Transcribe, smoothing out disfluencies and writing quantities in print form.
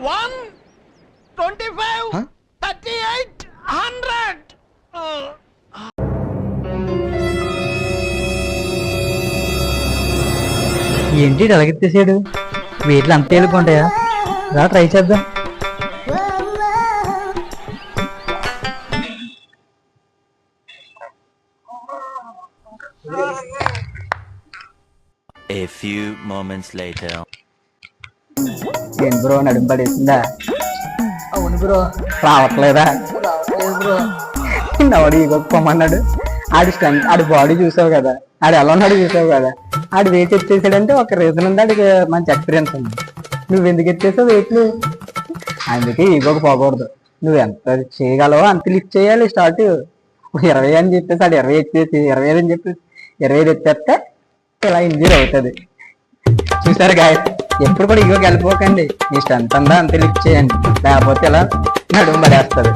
125 38 100. ఏంటి అలగెత్తేసాడు? వీటిలో అంత తేలికుంటాయా? రా ట్రై చేద్దాం. A few moments later. ఏం బ్రో నడుము పడేసిందా? అవును బ్రో. రావట్లేదా? బ్రో నవడు ఇవ్వకపోమన్నాడు. ఆడి స్ట్రెంత్, ఆడి బాడీ చూసావు కదా, ఆడు ఎలా ఉన్నాడు చూసావు కదా. ఆడు వెయిట్ ఎత్తేసాడంటే ఒక రీజన్ ఉంది, ఆడికి మంచి ఎక్స్పీరియన్స్ ఉంది. నువ్వు ఎందుకు ఎత్తేసావు వెయిట్లు? అందుకే ఈగోకి పోకూడదు. నువ్వు ఎంత చేయగలవో అంత లిఫ్ట్ చేయాలి. స్టార్ట్ 20 అని చెప్పేసి ఆడు 20 ఎత్తేసి 25 అని చెప్పేసి 25 ఎత్తేస్తే ఇలా ఇంజూర్ అవుతుంది. చూసారు గాయ, ఎప్పుడు కూడా ఈగోకి వెళ్ళిపోకండి. మీ స్ట్రెంత్ అంతా అంత లిఫ్ట్ చేయండి, లేకపోతే ఇలా నడుము పడేస్తుంది.